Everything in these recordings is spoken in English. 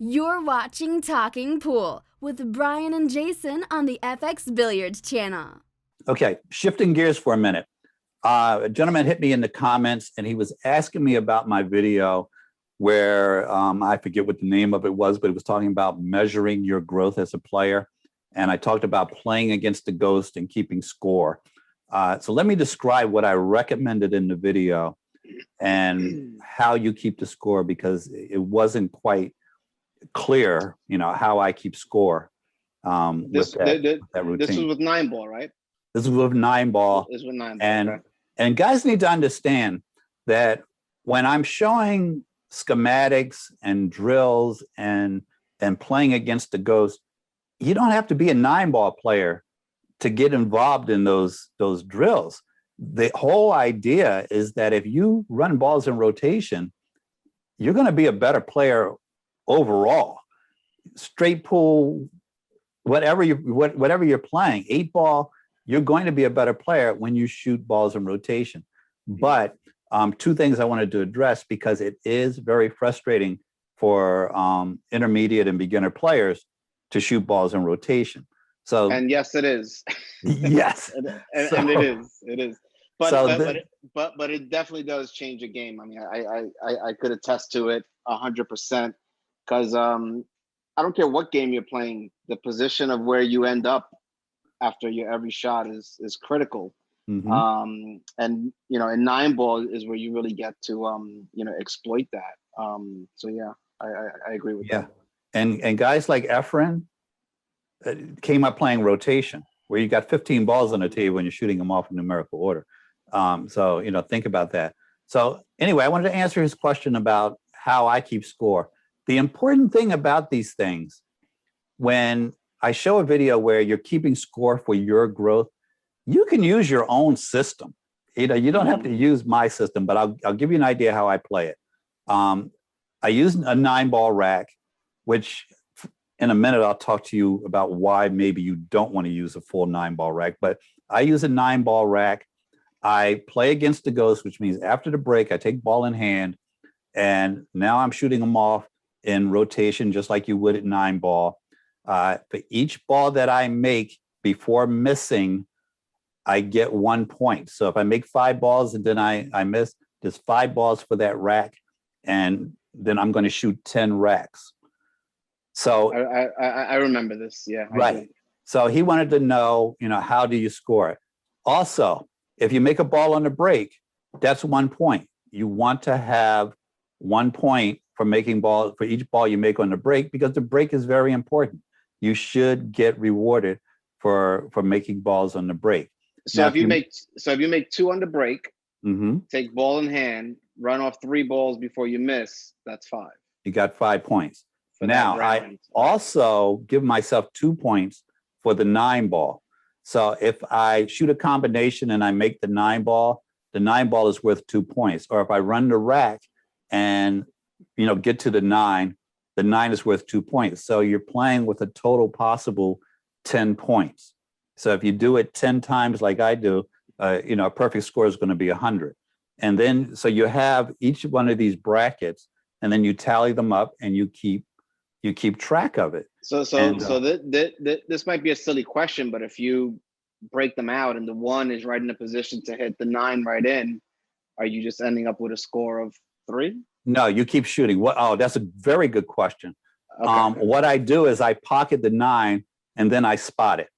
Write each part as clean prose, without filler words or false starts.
You're watching Talking Pool with Bryan and Jason on the FXBilliards channel. Okay, shifting gears for a minute. A gentleman hit me in the comments and he was asking me about my video where I forget what the name of it was, but it was talking about measuring your growth as a player. And I talked about playing against the ghost and keeping score. So let me describe what I recommended in the video and how you keep the score, because it wasn't quite clear, how I keep score with that routine. This was with 9-ball, right? This is with 9-ball. This is with 9-ball. And guys need to understand that when I'm showing schematics and drills and playing against the ghost, you don't have to be a 9-ball player to get involved in those drills. The whole idea is that if you run balls in rotation, you're going to be a better player overall. Straight pool, whatever you're playing, 8-ball, you're going to be a better player when you shoot balls in rotation. But two things I wanted to address, because it is very frustrating for intermediate and beginner players to shoot balls in rotation. So, and yes, it is. Yes, and it is. But it definitely does change a game. I mean, I could attest to it 100%, because I don't care what game you're playing, the position of where you end up after your every shot is critical. Mm-hmm. And in 9-ball is where you really get to exploit that. So yeah, I agree with that. And guys like Efren came up playing rotation, where you got 15 balls on the table and you're shooting them off in numerical order. So think about that. So anyway, I wanted to answer his question about how I keep score. The important thing about these things, when I show a video where you're keeping score for your growth, you can use your own system. You don't have to use my system, but I'll give you an idea how I play it. I use a 9-ball rack, which in a minute I'll talk to you about why maybe you don't want to use a full 9-ball rack. But I use a 9-ball rack. I play against the ghost, which means after the break, I take ball in hand, and now I'm shooting them off in rotation, just like you would at 9-ball. For each ball that I make before missing, I get 1 point. So if I make 5 balls and then I miss, there's 5 balls for that rack, and then I'm going to shoot 10 racks. So I remember this. Yeah. Right. So he wanted to know, how do you score it? Also, if you make a ball on the break, that's 1 point. You want to have 1 point for making balls for each ball you make on the break, because the break is very important. You should get rewarded for making balls on the break. So if you make 2 on the break, mm-hmm. take ball in hand, run off 3 balls before you miss, that's 5. You got 5 points. Now I also give myself 2 points for the 9-ball. So if I shoot a combination and I make the 9-ball, the 9-ball is worth 2 points. Or if I run the rack and get to the 9 is worth 2 points. So you're playing with a total possible 10 points. So if you do it 10 times like I do, a perfect score is going to be 100. And then, so you have each one of these brackets, and then you tally them up and you keep track of it. So this might be a silly question, but if you break them out and the 1 is right in a position to hit the 9 right in, are you just ending up with a score of 3? No, you keep shooting. Oh, that's a very good question. Okay. What I do is I pocket the 9 and then I spot it.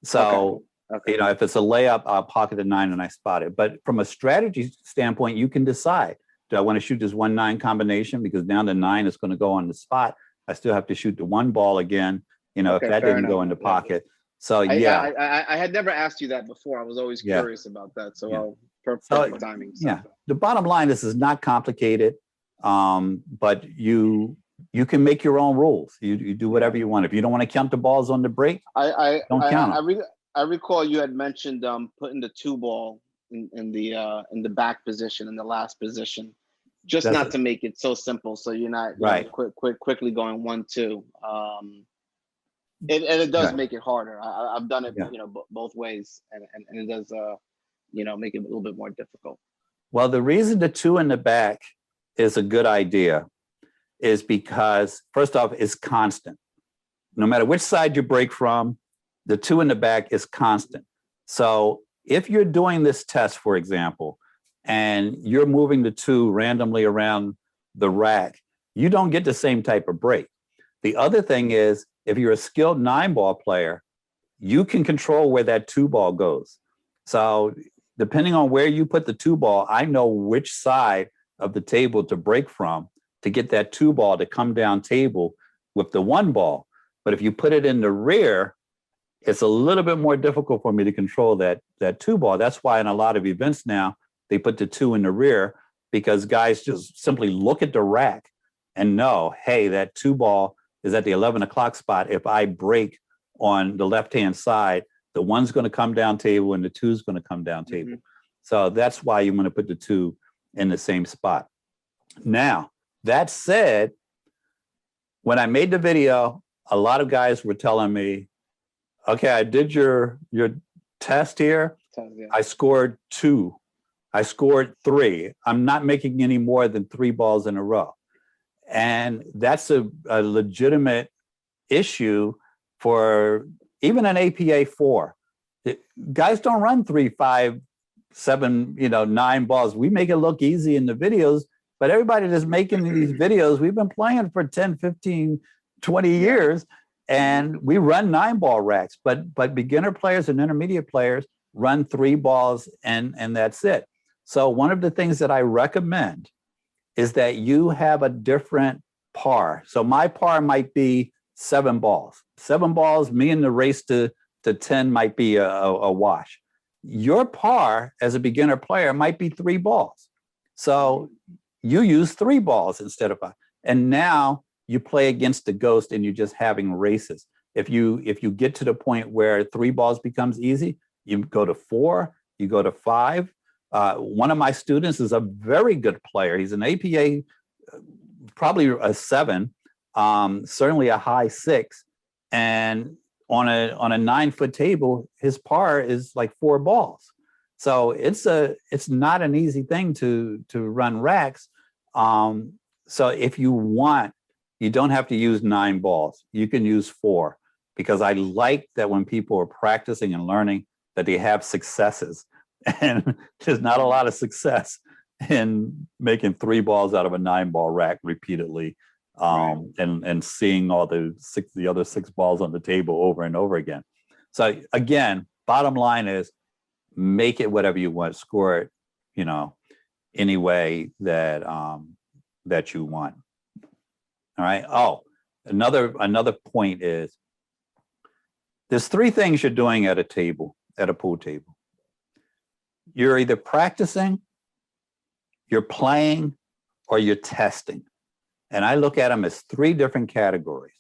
So, okay. If it's a layup, I'll pocket the 9 and I spot it. But from a strategy standpoint, you can decide, do I want to shoot this 1-9 combination? Because now the 9 is going to go on the spot. I still have to shoot the 1 ball again, if that didn't go in the pocket. So, I had never asked you that before. I was always curious about that. So, perfect timing. So. Yeah. The bottom line, this is not complicated, but you can make your own rules. You do whatever you want. If you don't want to count the balls on the break, don't count them. I recall you had mentioned putting the 2-ball in the back position, in the last position, just not to make it so simple. So you're not quickly going 1-2. And it does make it harder. I've done it, both ways, and it does, make it a little bit more difficult. Well, the reason the 2 in the back is a good idea is because, first off, it's constant. No matter which side you break from, the 2 in the back is constant. So if you're doing this test, for example, and you're moving the 2 randomly around the rack, you don't get the same type of break. The other thing is, if you're a skilled 9-ball player, you can control where that 2-ball goes. So depending on where you put the 2-ball, I know which side of the table to break from to get that 2-ball to come down table with the 1-ball. But if you put it in the rear, it's a little bit more difficult for me to control that 2-ball. That's why in a lot of events now, they put the 2 in the rear, because guys just simply look at the rack and know, hey, that 2-ball is at the 11 o'clock spot. If I break on the left-hand side, the 1's going to come down table and the 2's going to come down table. So that's why you want to put the 2 in the same spot. Now, that said, when I made the video, a lot of guys were telling me, okay, I did your test here. I scored 2. I scored 3. I'm not making any more than 3 balls in a row. And that's a legitimate issue for even an APA 4. Guys don't run 3, 5, 7, 9 balls. We make it look easy in the videos, but everybody that's making these videos, we've been playing for 10, 15, 20 years, and we run 9-ball racks, but beginner players and intermediate players run 3 balls and that's it. So one of the things that I recommend is that you have a different par. So my par might be 7 balls. 7 balls, me in the race to 10 might be a wash. Your par as a beginner player might be 3 balls. So you use 3 balls instead of 5. And now you play against the ghost and you're just having races. If you get to the point where 3 balls becomes easy, you go to 4, you go to 5. One of my students is a very good player. He's an APA, probably a 7, certainly a high 6. And on a 9-foot table, his par is like 4 balls. So it's not an easy thing to run racks. So if you want, you don't have to use 9 balls. You can use 4, because I like that when people are practicing and learning that they have successes. And there's not a lot of success in making 3 balls out of a 9-ball rack repeatedly, and seeing all the other 6 balls on the table over and over again. So again, bottom line is, make it whatever you want, score it, any way that that you want. All right. Oh, another point is, there's 3 things you're doing at a pool table. You're either practicing, you're playing, or you're testing. And I look at them as 3 different categories.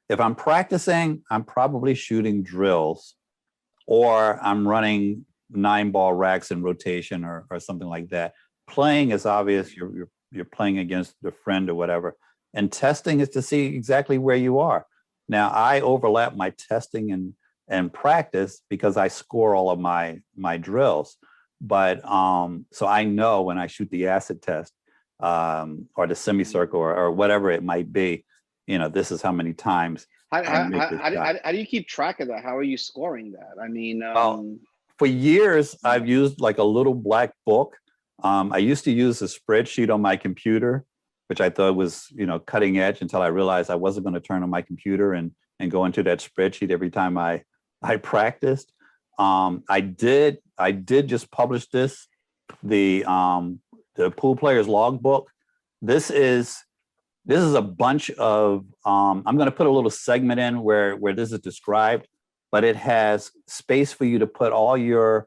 If I'm practicing, I'm probably shooting drills, or I'm running 9-ball racks in rotation or something like that. Playing is obvious. You're playing against a friend or whatever. And testing is to see exactly where you are. Now, I overlap my testing and practice because I score all of my drills. But so I know when I shoot the acid test or the semicircle or whatever it might be, this is how many times. How do you keep track of that? How are you scoring that? I mean, for years, I've used like a little black book. I used to use a spreadsheet on my computer, which I thought was, cutting edge, until I realized I wasn't going to turn on my computer and go into that spreadsheet every time I practiced. I did just publish this, the Pool Players Logbook. This is a bunch of, I'm going to put a little segment in where this is described, but it has space for you to put all your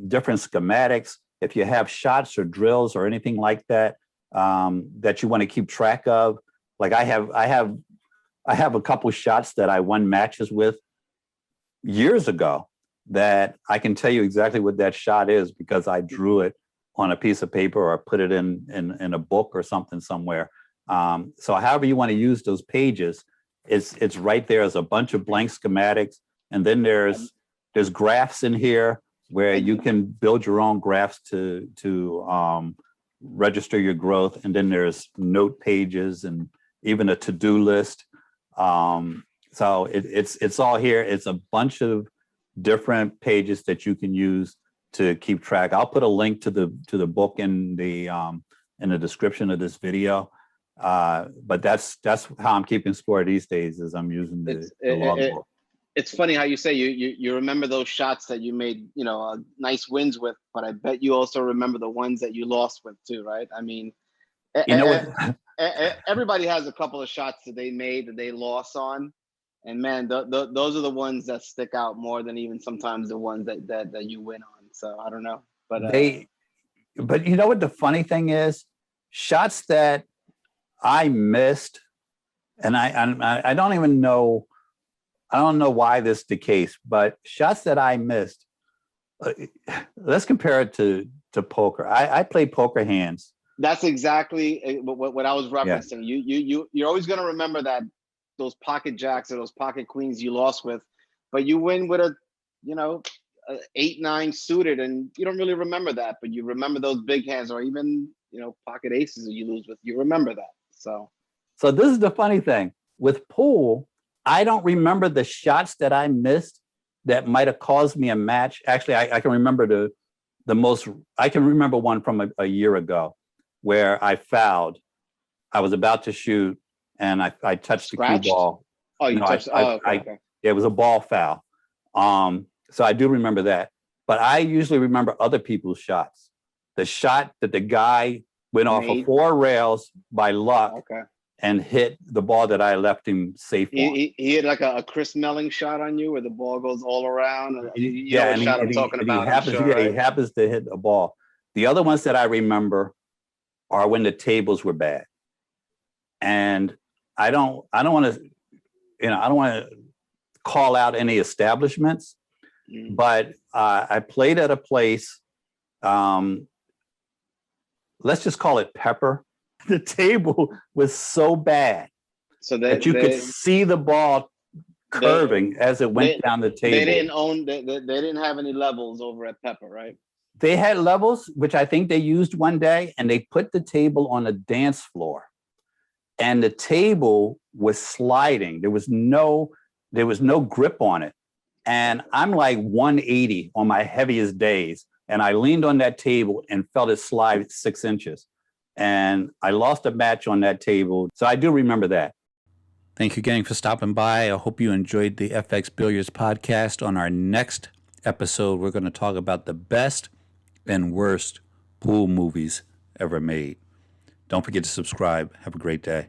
different schematics. If you have shots or drills or anything like that, that you want to keep track of. Like I have a couple shots that I won matches with years ago that I can tell you exactly what that shot is, because I drew it on a piece of paper or put it in a book or something somewhere. So however you want to use those pages, it's right there as a bunch of blank schematics. And then there's graphs in here where you can build your own graphs to register your growth. And then there's note pages and even a to-do list. So it's all here. It's a bunch of different pages that you can use to keep track. I'll put a link to the book in the description of this video. But that's how I'm keeping score these days, is I'm using the logbook. It's funny how you say you remember those shots that you made, nice wins with, but I bet you also remember the ones that you lost with too, right? I mean, everybody has a couple of shots that they made that they lost on, and man, those are the ones that stick out more than even sometimes the ones that you win on. So I don't know, but but you know what the funny thing is, shots that I missed, and I don't even know. I don't know why this is the case, but shots that I missed, let's compare it to poker. I play poker hands. That's exactly what I was referencing. Yeah. You're always going to remember that those pocket jacks or those pocket queens you lost with, but you win with a 8-9 suited, and you don't really remember that, but you remember those big hands, or even pocket aces that you lose with. You remember that. So this is the funny thing with pool. I don't remember the shots that I missed that might have caused me a match. Actually, I can remember the most. I can remember one from a year ago where I fouled. I was about to shoot, and I touched Scratched? the cue ball. Oh, you touched. Okay. It was a ball foul. So I do remember that. But I usually remember other people's shots. The shot that the guy went off of 4 rails by luck. Okay. And hit the ball that I left him safe on. He had like a Chris Melling shot on you where the ball goes all around. He happens to hit a ball. The other ones that I remember are when the tables were bad. And I don't want to call out any establishments, but I played at a place, let's just call it Pepper. The table was so bad that you could see the ball curving as it went down the table. They didn't have any levels over at Pepper, right? They had levels, which I think they used one day, and they put the table on a dance floor, and the table was sliding. There was no grip on it. And I'm like 180 on my heaviest days. And I leaned on that table and felt it slide 6 inches. And I lost a match on that table. So I do remember that. Thank you, gang, for stopping by. I hope you enjoyed the FX Billiards podcast. On our next episode, we're going to talk about the best and worst pool movies ever made. Don't forget to subscribe. Have a great day.